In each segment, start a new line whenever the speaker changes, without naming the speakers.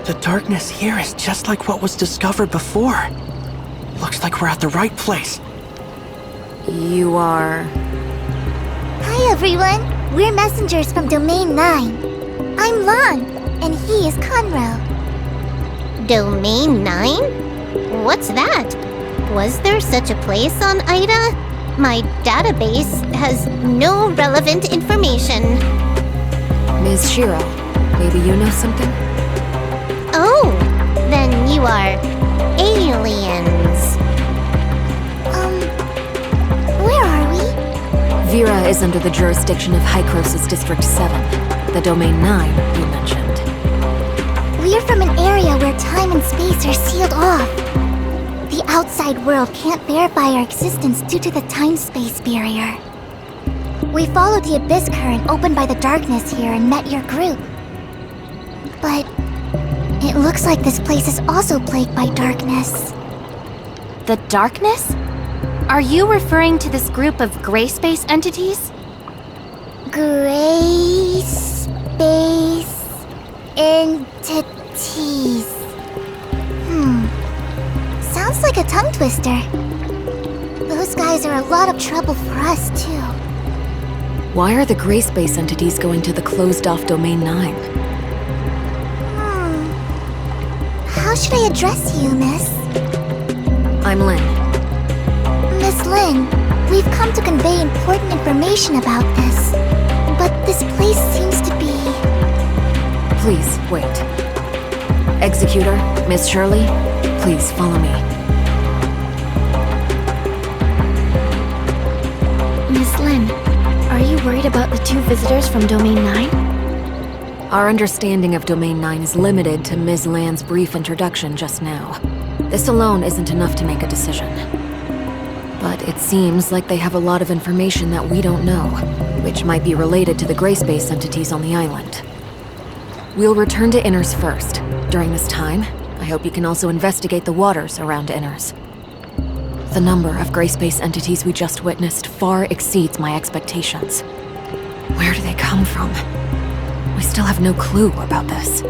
The darkness here is just like what was discovered before. Looks like we're at the right place.
You are...
Hi everyone! We're messengers from Domain 9. I'm Lon, and he is Conroe.
Domain 9? What's that? Was there such a place on Ida? My database has no relevant information.
Ms. Shiro, maybe you know something?
Oh, then you are aliens.
Where are we?
Vera is under the jurisdiction of Hycrosis District 7, the Domain 9 you mentioned.
We're from an area where time and space are sealed off. The outside world can't verify our existence due to the time-space barrier. We followed the abyss current opened by the darkness here and met your group. But it looks like this place is also plagued by darkness.
The darkness? Are you referring to this group of gray space entities?
Gray space entities. Sounds like a tongue twister. Those guys are a lot of trouble for us, too.
Why are the gray space entities going to the closed-off Domain 9?
How should I address you, miss?
I'm Lynn.
Miss Lynn, we've come to convey important information about this. But this place seems to be...
Please, wait. Executor, Miss Shirley, please follow me.
Miss Lynn, are you worried about the two visitors from Domain 9?
Our understanding of Domain 9 is limited to Ms. Land's brief introduction just now. This alone isn't enough to make a decision. But it seems like they have a lot of information that we don't know, which might be related to the gray space entities on the island. We'll return to Immerse first. During this time, I hope you can also investigate the waters around Immerse. The number of gray space entities we just witnessed far exceeds my expectations. Where do they come from? We still have no clue about this.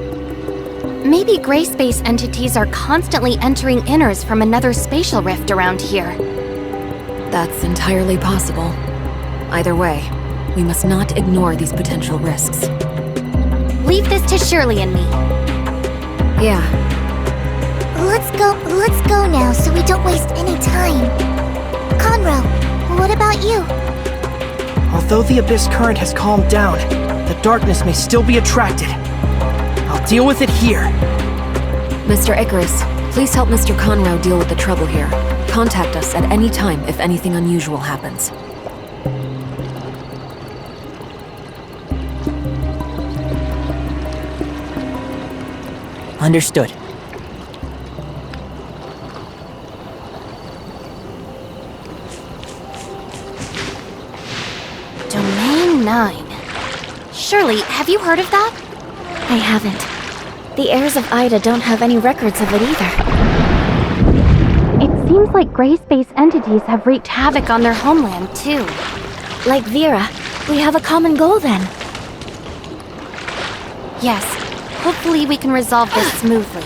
Maybe gray space entities are constantly entering Immerse from another spatial rift around here.
That's entirely possible. Either way, we must not ignore these potential risks.
Leave this to Shirley and me.
Yeah.
Let's go now so we don't waste any time. Conroe, what about you?
Although the abyss current has calmed down, the darkness may still be attracted. I'll deal with it here.
Mr. Icarus, please help Mr. Conroe deal with the trouble here. Contact us at any time if anything unusual happens.
Understood.
Domain 9. Shirley, have you heard of that?
I haven't. The heirs of Ida don't have any records of it either.
It seems like gray space entities have wreaked havoc on their homeland, too.
Like Vera, we have a common goal then.
Yes. Hopefully we can resolve this smoothly.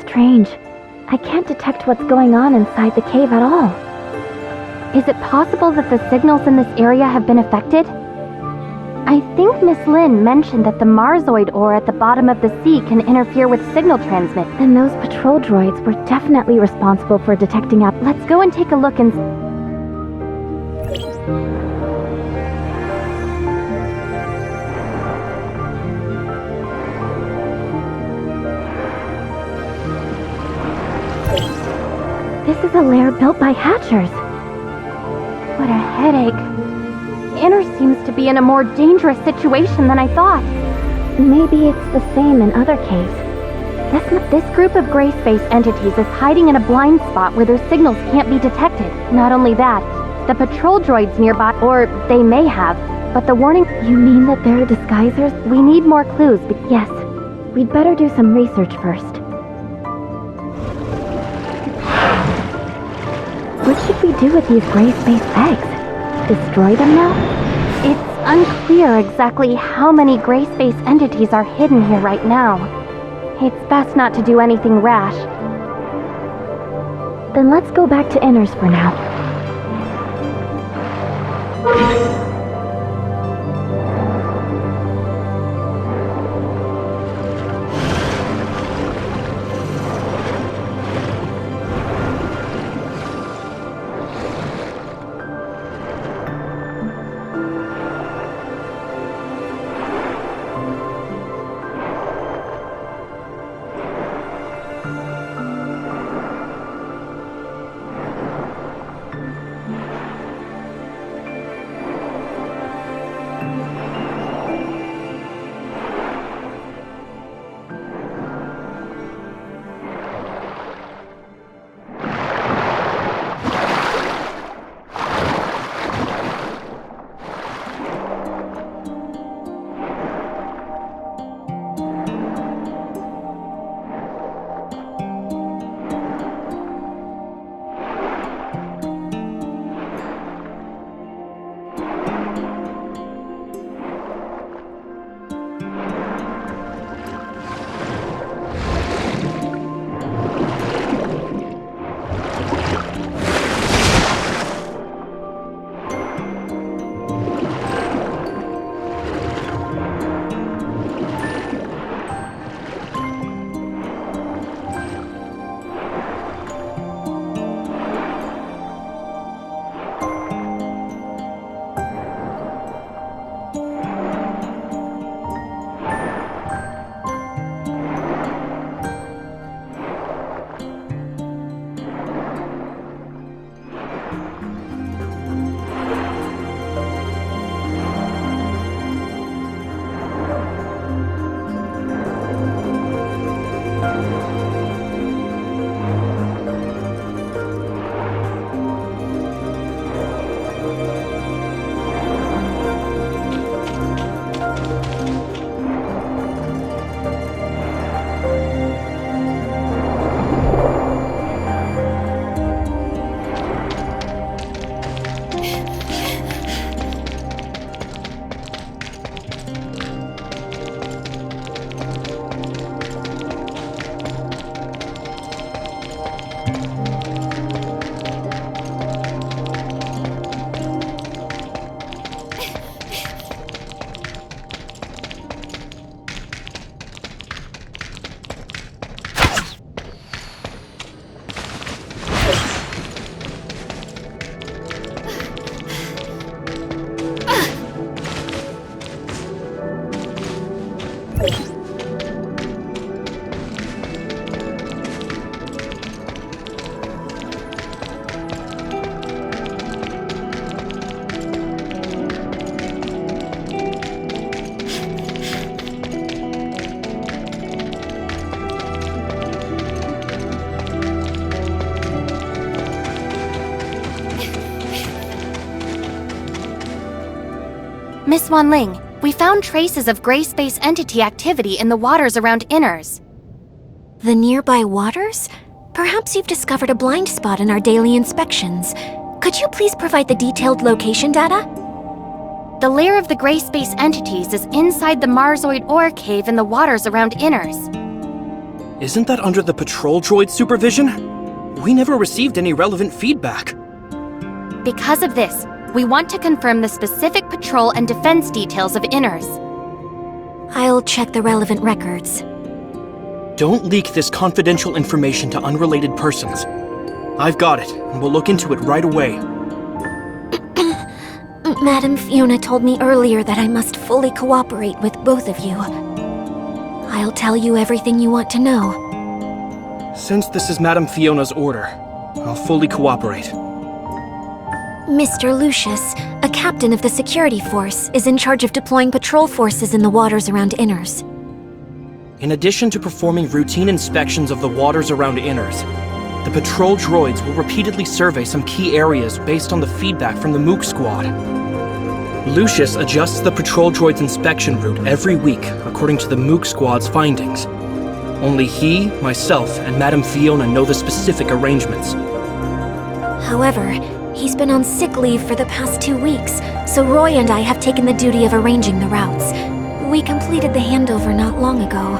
Strange. I can't detect what's going on inside the cave at all.
Is it possible that the signals in this area have been affected? I think Miss Lin mentioned that the Marsoid ore at the bottom of the sea can interfere with signal transmit.
Then those patrol droids were definitely responsible for detecting up.
Let's go and take a look and...
This is a lair built by hatchers.
What a headache. Immerse seems to be in a more dangerous situation than I thought.
Maybe it's the same in other caves.
This group of gray space entities is hiding in a blind spot where their signals can't be detected. Not only that, the patrol droids nearby, or they may have, but the warning...
You mean that they're disguisers?
We need more clues.
Yes. We'd better do some research first. What should we do with these gray space eggs? Destroy them now?
It's unclear exactly how many gray space entities are hidden here right now. It's best not to do anything rash.
Then let's go back to Immerse for now.
Miss Wanling, we found traces of gray space entity activity in the waters around Immerse.
The nearby waters? Perhaps you've discovered a blind spot in our daily inspections. Could you please provide the detailed location data?
The lair of the gray space entities is inside the Marsoid ore cave in the waters around Immerse.
Isn't that under the patrol droid's supervision? We never received any relevant feedback.
Because of this, we want to confirm the specific patrol and defense details of Immerse.
I'll check the relevant records.
Don't leak this confidential information to unrelated persons. I've got it, and we'll look into it right away.
Madam Fiona told me earlier that I must fully cooperate with both of you. I'll tell you everything you want to know.
Since this is Madam Fiona's order, I'll fully cooperate.
Mr. Lucius, a captain of the security force, is in charge of deploying patrol forces in the waters around Immerse.
In addition to performing routine inspections of the waters around Immerse, the patrol droids will repeatedly survey some key areas based on the feedback from the Mook squad. Lucius adjusts the patrol droid's inspection route every week according to the Mook squad's findings. Only he, myself, and Madam Fiona know the specific arrangements.
However, he's been on sick leave for the past 2 weeks, so Roy and I have taken the duty of arranging the routes. We completed the handover not long ago.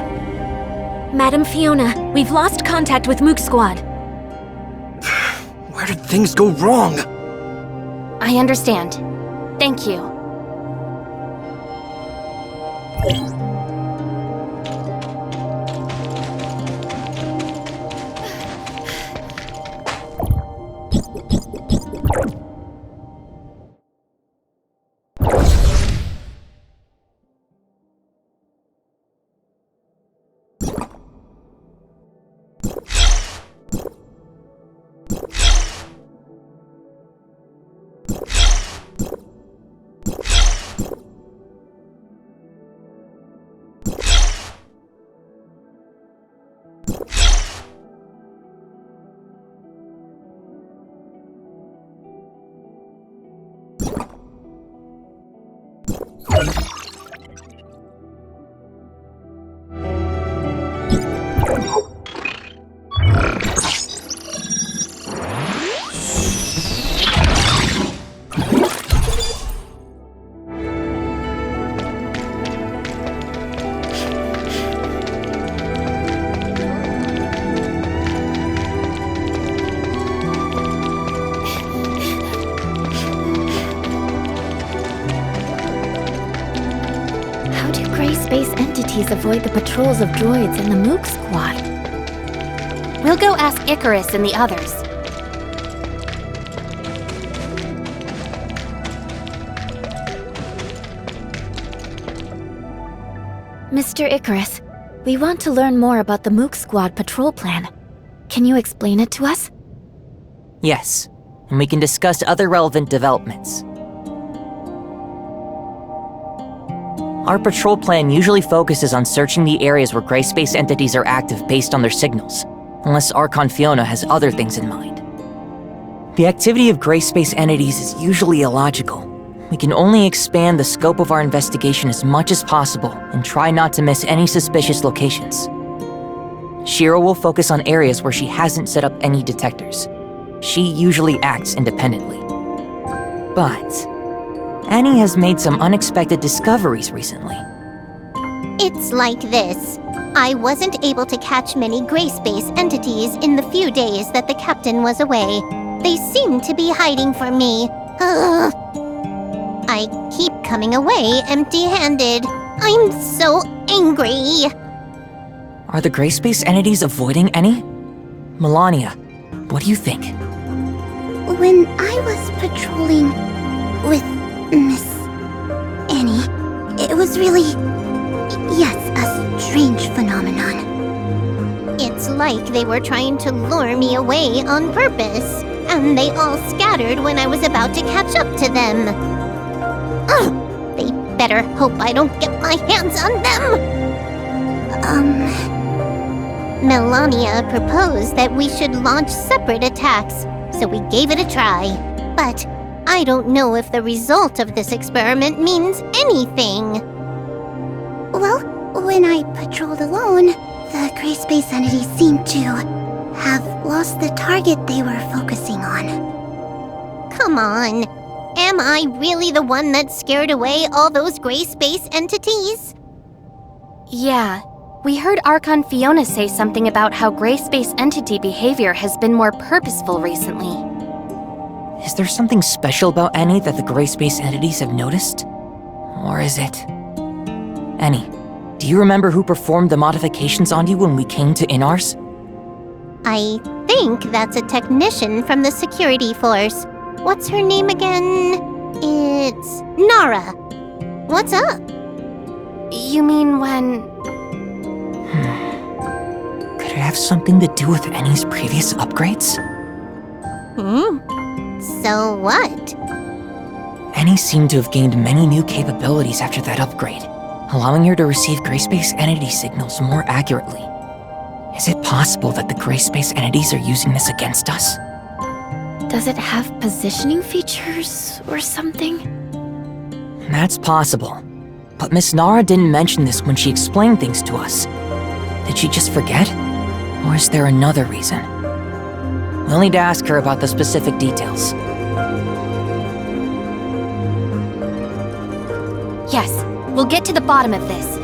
Madam Fiona, we've lost contact with Mook squad.
Where did things go wrong?
I understand. Thank you.
Avoid the patrols of droids and the Mook squad.
We'll go ask Icarus and the others.
Mr. Icarus, we want to learn more about the Mook squad patrol plan. Can you explain it to us?
Yes, and we can discuss other relevant developments. Our patrol plan usually focuses on searching the areas where gray space entities are active based on their signals, unless Archon Fiona has other things in mind. The activity of gray space entities is usually illogical. We can only expand the scope of our investigation as much as possible and try not to miss any suspicious locations. Shiro will focus on areas where she hasn't set up any detectors. She usually acts independently. But Annie has made some unexpected discoveries recently.
It's like this. I wasn't able to catch many gray space entities in the few days that the captain was away. They seem to be hiding from me. Ugh. I keep coming away empty-handed. I'm so angry.
Are the gray space entities avoiding any? Melania, what do you think?
When I was patrolling with Miss Annie, it was really, yes, a strange phenomenon.
It's like they were trying to lure me away on purpose, and they all scattered when I was about to catch up to them. Ugh, they better hope I don't get my hands on them! Melania proposed that we should launch separate attacks, so we gave it a try. But I don't know if the result of this experiment means anything.
Well, when I patrolled alone, the gray space entities seemed to have lost the target they were focusing on.
Come on. Am I really the one that scared away all those gray space entities?
Yeah. We heard Archon Fiona say something about how gray space entity behavior has been more purposeful recently.
Is there something special about Annie that the gray space entities have noticed? Or is it... Annie, do you remember who performed the modifications on you when we came to Immerse?
I think that's a technician from the security force. What's her name again? It's Nara. What's up?
You mean when...
Could it have something to do with Annie's previous upgrades?
So what?
Annie seemed to have gained many new capabilities after that upgrade, allowing her to receive gray space entity signals more accurately. Is it possible that the gray space entities are using this against us?
Does it have positioning features or something?
That's possible. But Miss Nara didn't mention this when she explained things to us. Did she just forget? Or is there another reason? We'll need to ask her about the specific details.
Yes, we'll get to the bottom of this.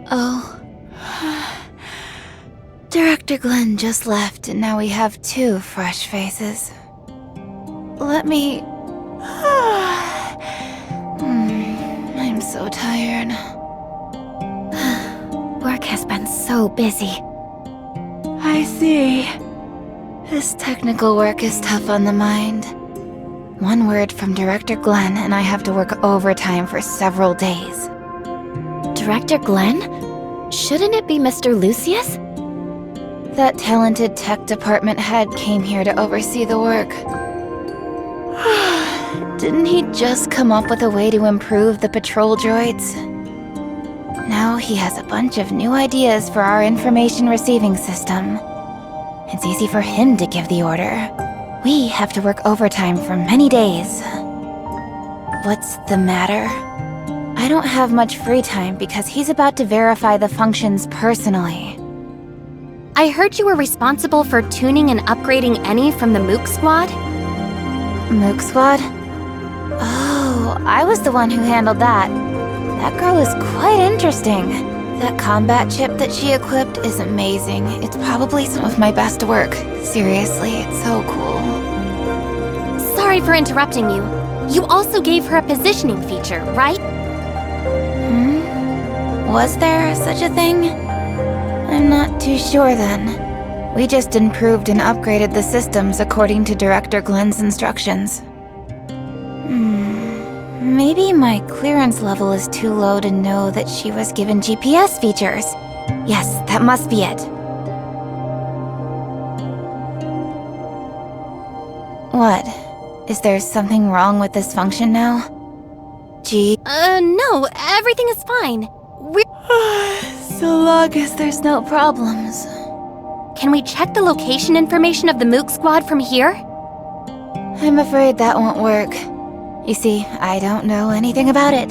Oh. Director Glenn just left, and now we have 2 fresh faces. Let me... I'm so tired. Work has been so busy. I see. This technical work is tough on the mind. One word from Director Glenn, and I have to work overtime for several days.
Director Glenn? Shouldn't it be Mr. Lucius?
That talented tech department head came here to oversee the work. Didn't he just come up with a way to improve the patrol droids? Now he has a bunch of new ideas for our information receiving system. It's easy for him to give the order. We have to work overtime for many days. What's the matter? I don't have much free time because he's about to verify the functions personally.
I heard you were responsible for tuning and upgrading Annie from the Mook Squad?
Mook Squad? Oh, I was the one who handled that. That girl is quite interesting. That combat chip that she equipped is amazing. It's probably some of my best work. Seriously, it's so cool.
Sorry for interrupting you. You also gave her a positioning feature, right?
Was there such a thing? I'm not too sure then. We just improved and upgraded the systems according to Director Glenn's instructions. Maybe my clearance level is too low to know that she was given GPS features. Yes, that must be it. What? Is there something wrong with this function now?
No, everything is fine.
So long as there's no problems.
Can we check the location information of the Mook Squad from here?
I'm afraid that won't work. You see, I don't know anything about it.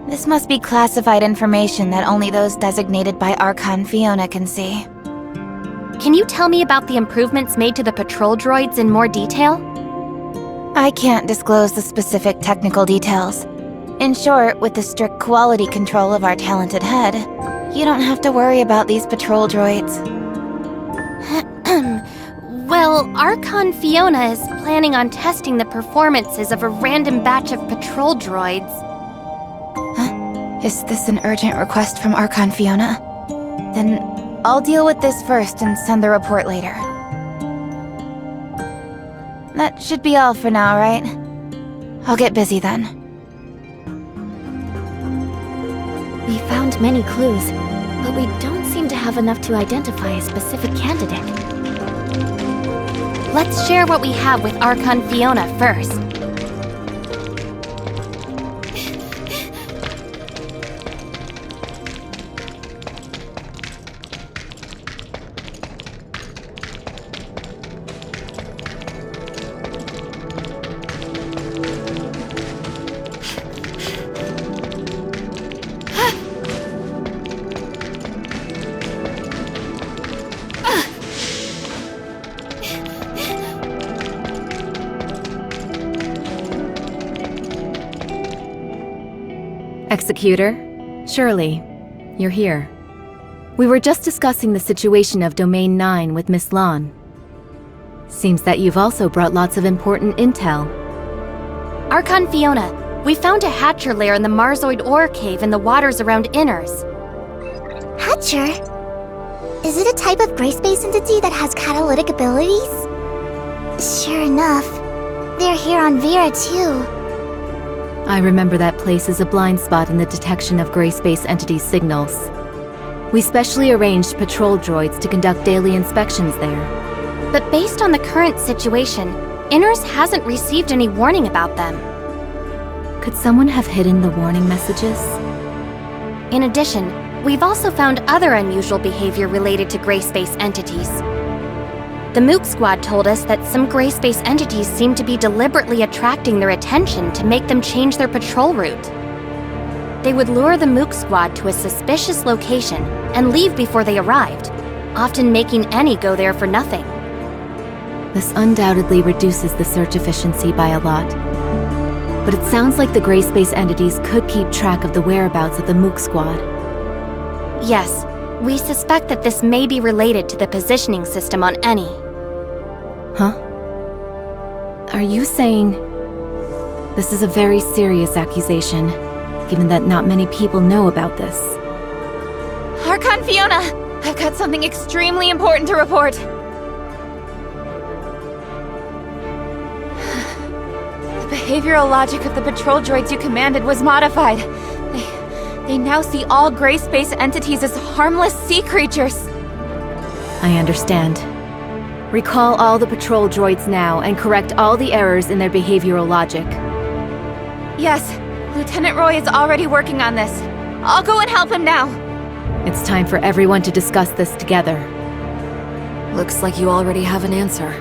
This must be classified information that only those designated by Archon Fiona can see.
Can you tell me about the improvements made to the patrol droids in more detail?
I can't disclose the specific technical details. In short, with the strict quality control of our talented head, you don't have to worry about these patrol droids.
Well, Archon Fiona is planning on testing the performances of a random batch of patrol droids.
Is this an urgent request from Archon Fiona? Then I'll deal with this first and send the report later. That should be all for now, right? I'll get busy then.
We found many clues, but we don't seem to have enough to identify a specific candidate.
Let's share what we have with Archon Fiona first.
Executor, Shirley, you're here. We were just discussing the situation of Domain 9 with Miss Lon. Seems that you've also brought lots of important intel.
Archon Fiona, we found a Hatcher lair in the Marzoid ore cave in the waters around Immerse.
Hatcher? Is it a type of gray space entity that has catalytic abilities? Sure enough, they're here on Vera too.
I remember that place as a blind spot in the detection of gray space entities' signals. We specially arranged patrol droids to conduct daily inspections there.
But based on the current situation, Immerse hasn't received any warning about them.
Could someone have hidden the warning messages?
In addition, we've also found other unusual behavior related to gray space entities. The Mook Squad told us that some gray space entities seem to be deliberately attracting their attention to make them change their patrol route. They would lure the Mook Squad to a suspicious location and leave before they arrived, often making any go there for nothing.
This undoubtedly reduces the search efficiency by a lot. But it sounds like the gray space entities could keep track of the whereabouts of the Mook Squad.
Yes, we suspect that this may be related to the positioning system on Eni.
Huh? Are you saying... This is a very serious accusation, given that not many people know about this.
Archon Fiona! I've got something extremely important to report. The behavioral logic of the patrol droids you commanded was modified. They now see all gray space entities as harmless sea creatures.
I understand. Recall all the patrol droids now and correct all the errors in their behavioral logic.
Yes, Lieutenant Roy is already working on this. I'll go and help him now.
It's time for everyone to discuss this together. Looks like you already have an answer.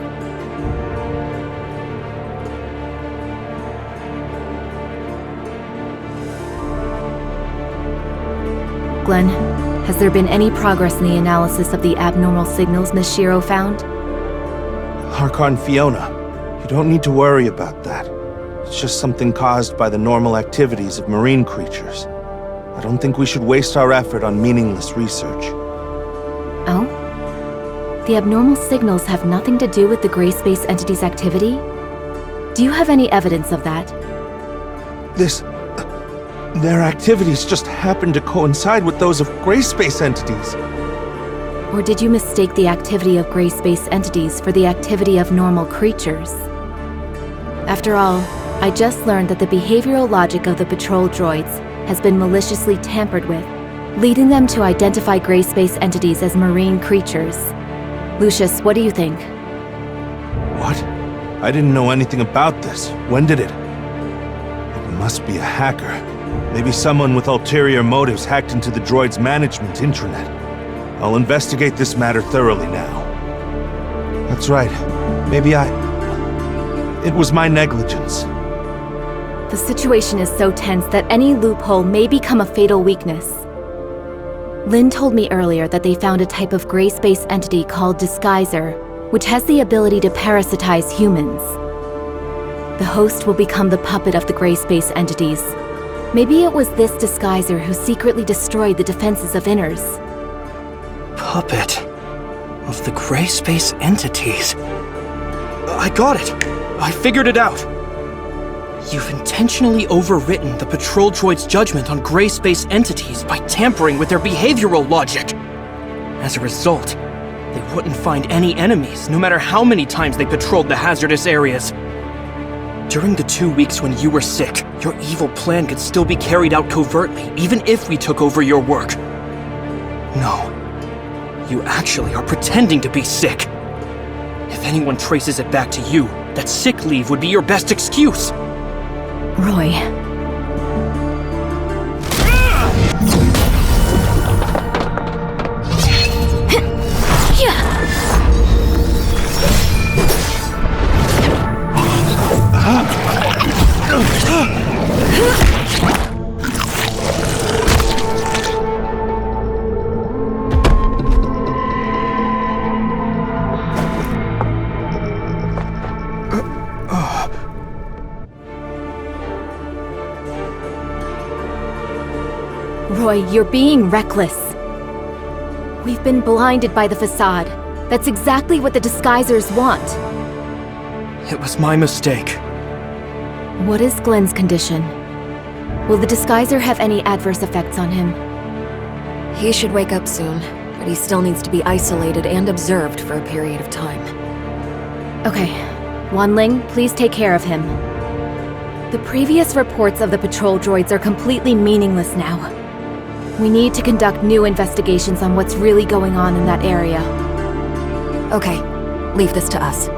Glenn, has there been any progress in the analysis of the abnormal signals Miss Shiro found?
Archon Fiona, you don't need to worry about that. It's just something caused by the normal activities of marine creatures. I don't think we should waste our effort on meaningless research.
Oh? The abnormal signals have nothing to do with the gray space entity's activity? Do you have any evidence of that?
Their activities just happen to coincide with those of gray space entities.
Or did you mistake the activity of gray space entities for the activity of normal creatures? After all, I just learned that the behavioral logic of the patrol droids has been maliciously tampered with, leading them to identify gray space entities as marine creatures. Lucius, what do you think?
What? I didn't know anything about this. When did it? It must be a hacker. Maybe someone with ulterior motives hacked into the droid's management intranet. I'll investigate this matter thoroughly now. That's right. It was my negligence.
The situation is so tense that any loophole may become a fatal weakness. Lynn told me earlier that they found a type of gray space entity called Disguiser, which has the ability to parasitize humans. The host will become the puppet of the gray space entities. Maybe it was this Disguiser who secretly destroyed the defenses of Immerse.
Puppet. of the gray space entities. I got it! I figured it out! You've intentionally overwritten the patrol droid's judgment on gray space entities by tampering with their behavioral logic. As a result, they wouldn't find any enemies, no matter how many times they patrolled the hazardous areas. During the 2 weeks when you were sick, your evil plan could still be carried out covertly, even if we took over your work. No. You actually are pretending to be sick. If anyone traces it back to you, that sick leave would be your best excuse.
Roy. Roy, you're being reckless. We've been blinded by the facade. That's exactly what the disguisers want.
It was my mistake.
What is Glenn's condition? Will the disguiser have any adverse effects on him? He should wake up soon, but he still needs to be isolated and observed for a period of time. Okay. Wanling, please take care of him. The previous reports of the patrol droids are completely meaningless now. We need to conduct new investigations on what's really going on in that area. Okay, leave this to us.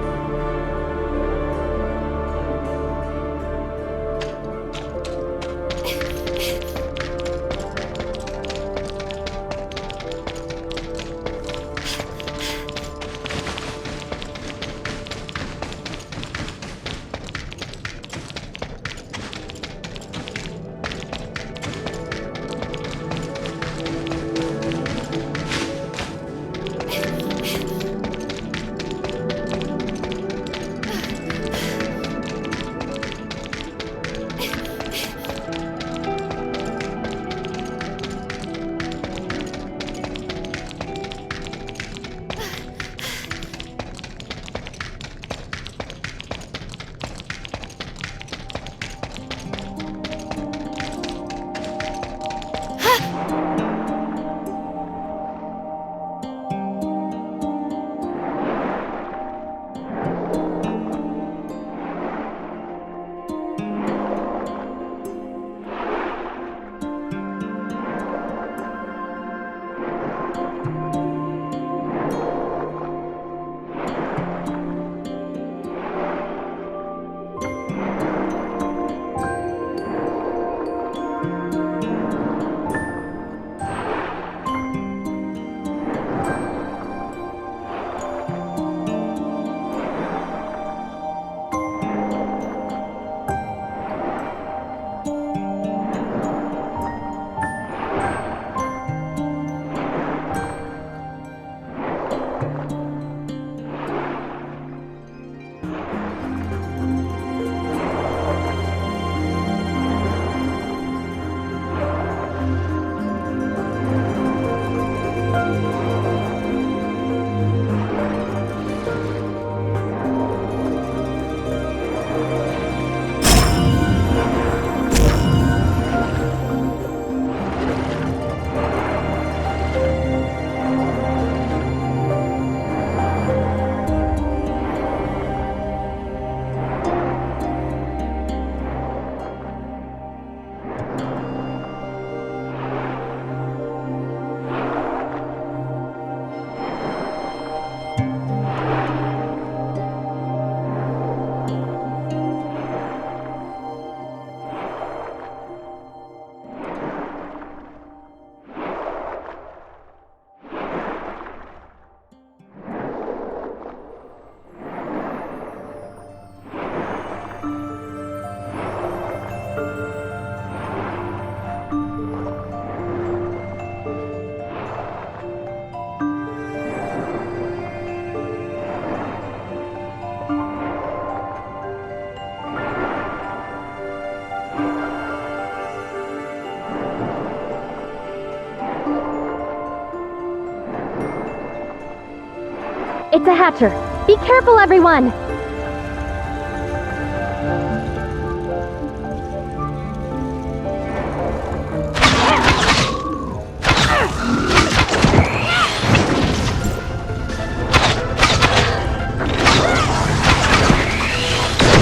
It's a hatcher. Be careful, everyone!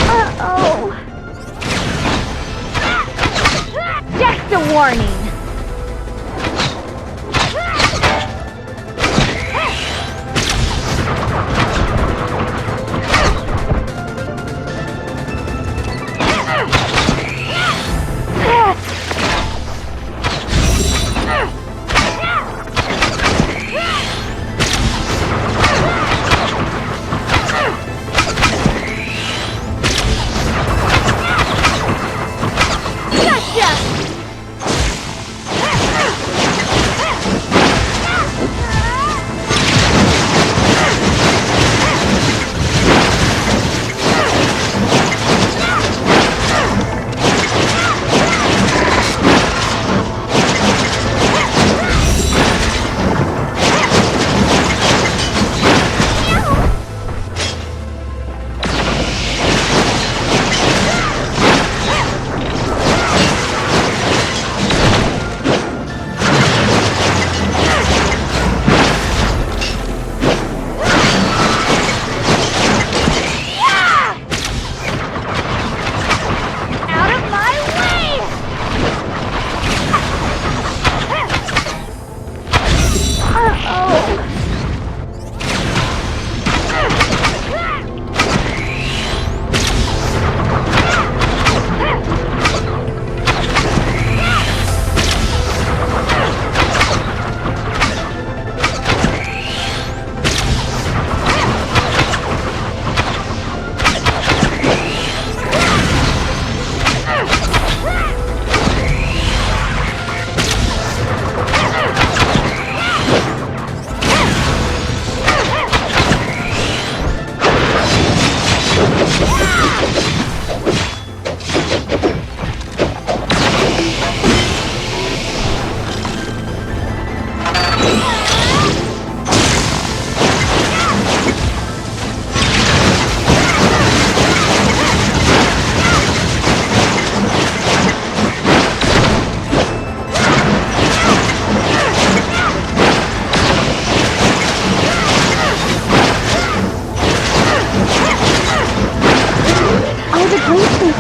Uh-oh! Just a warning!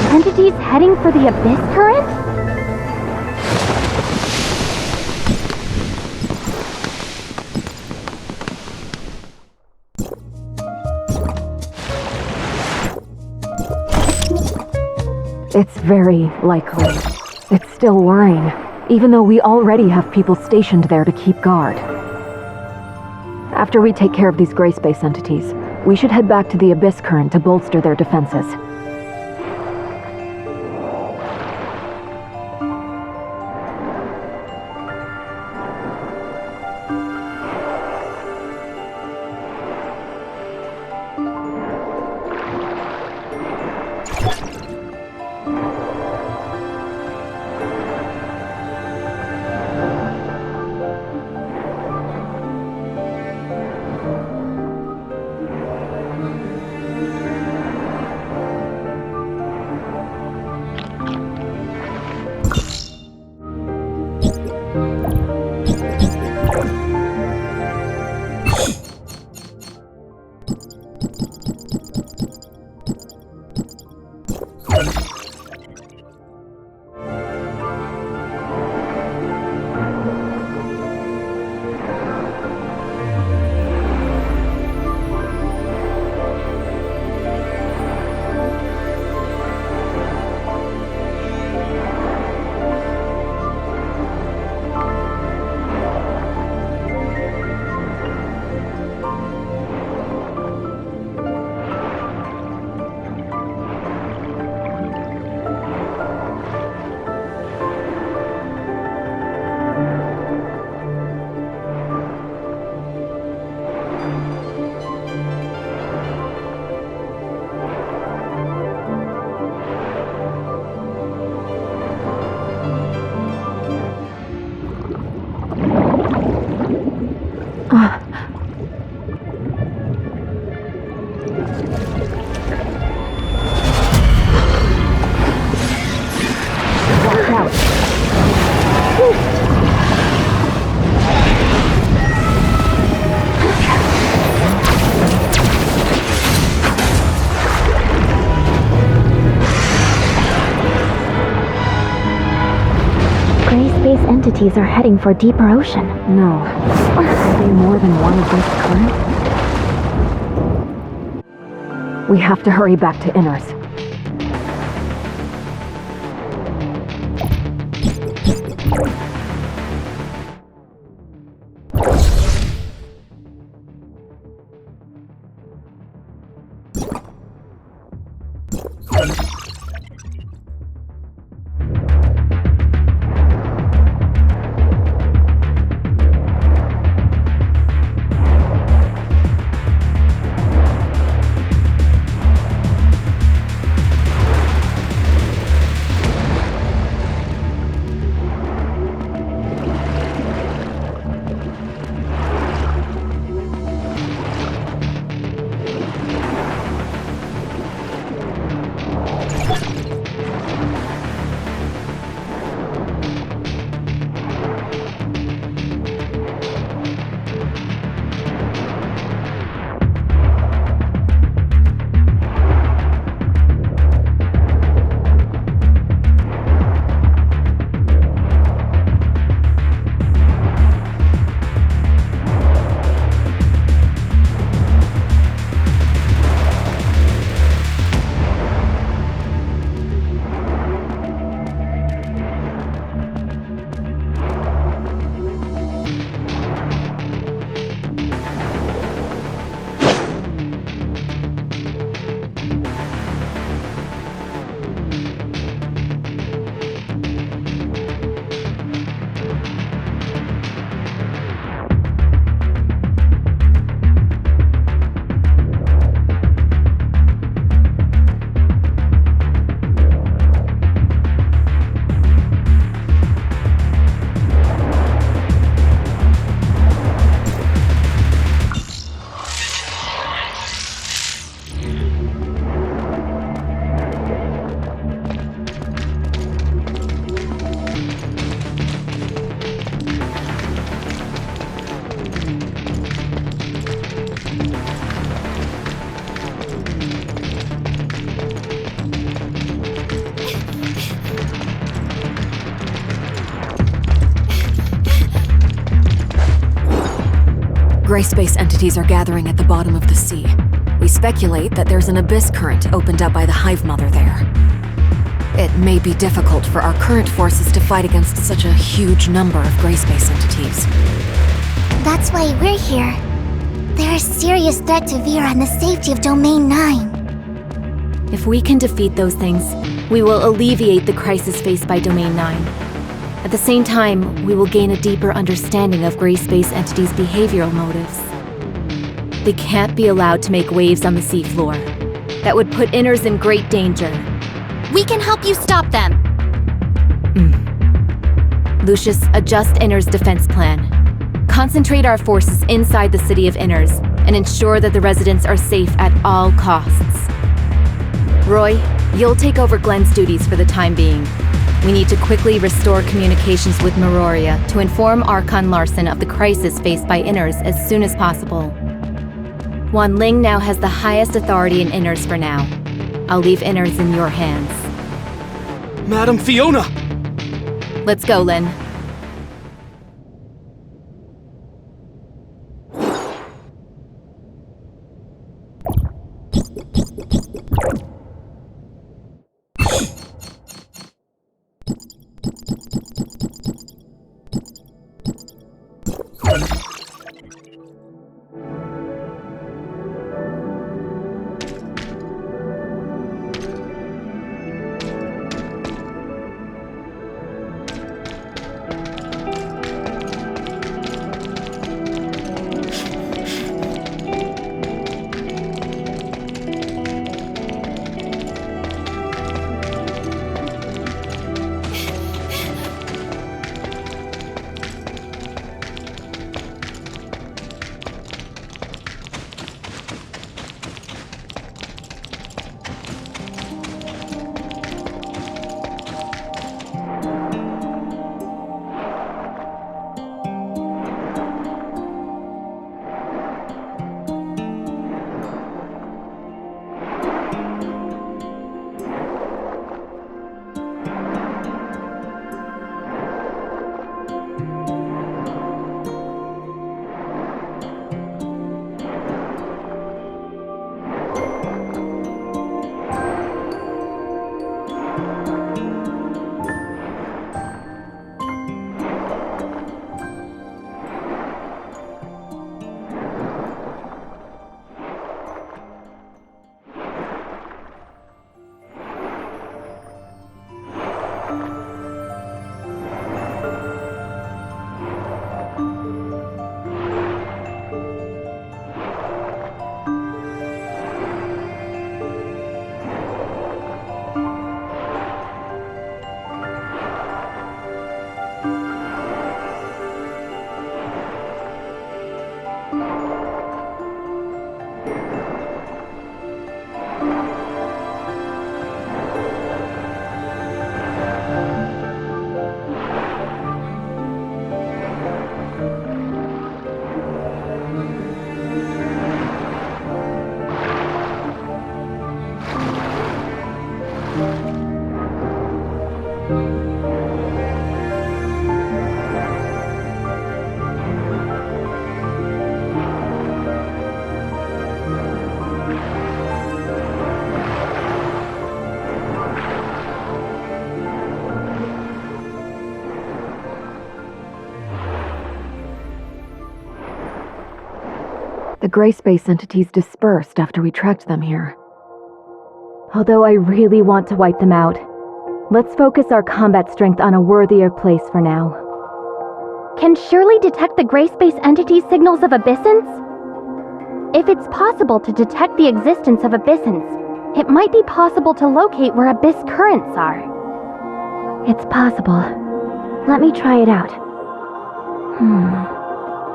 Entities heading for the Abyss Current?
It's very likely. It's still worrying, even though we already have people stationed there to keep guard. After we take care of these gray space entities, we should head back to the Abyss Current to bolster their defenses.
entities are heading for deeper ocean.
No. Are they more than one abyss current? We have to hurry back to Immerse. Gray space entities are gathering at the bottom of the sea. We speculate that there's an abyss current opened up by the Hive Mother there. It may be difficult for our current forces to fight against such a huge number of gray space entities.
That's why we're here. They're a serious threat to Vera and the safety of Domain 9.
If we can defeat those things, we will alleviate the crisis faced by Domain 9. At the same time, we will gain a deeper understanding of gray space entities' behavioral motives. They can't be allowed to make waves on the seafloor. That would put Inners in great danger.
We can help you stop them!
Lucius, adjust Inners' defense plan. Concentrate our forces inside the city of Inners and ensure that the residents are safe at all costs. Roy, you'll take over Glenn's duties for the time being. We need to quickly restore communications with Meroria to inform Archon Larson of the crisis faced by Inners as soon as possible. Wan Ling now has the highest authority in Inners for now. I'll leave Inners in your hands.
Madam Fiona!
Let's go, Lin.
The gray space entities dispersed after we tracked them here. Although I really want to wipe them out, let's focus our combat strength on a worthier place for now.
Can Shirley detect the gray space entity's signals of abyssins? If it's possible to detect the existence of abyssins, it might be possible to locate where abyss currents are.
It's possible. Let me try it out.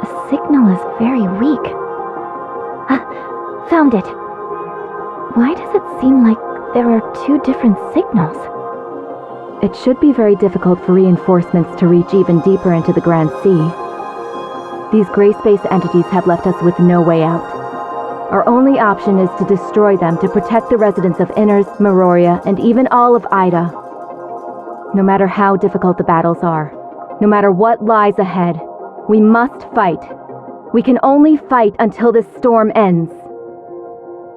The signal is very weak. Found it. Why does it seem like there are two different signals? It should be very difficult for reinforcements to reach even deeper into the Grand Sea. These gray space entities have left us with no way out. Our only option is to destroy them to protect the residents of Immerse, Meroria, and even all of Ida. No matter how difficult the battles are, no matter what lies ahead, we must fight. We can only fight until this storm ends.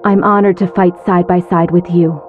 I'm honored to fight side by side with you.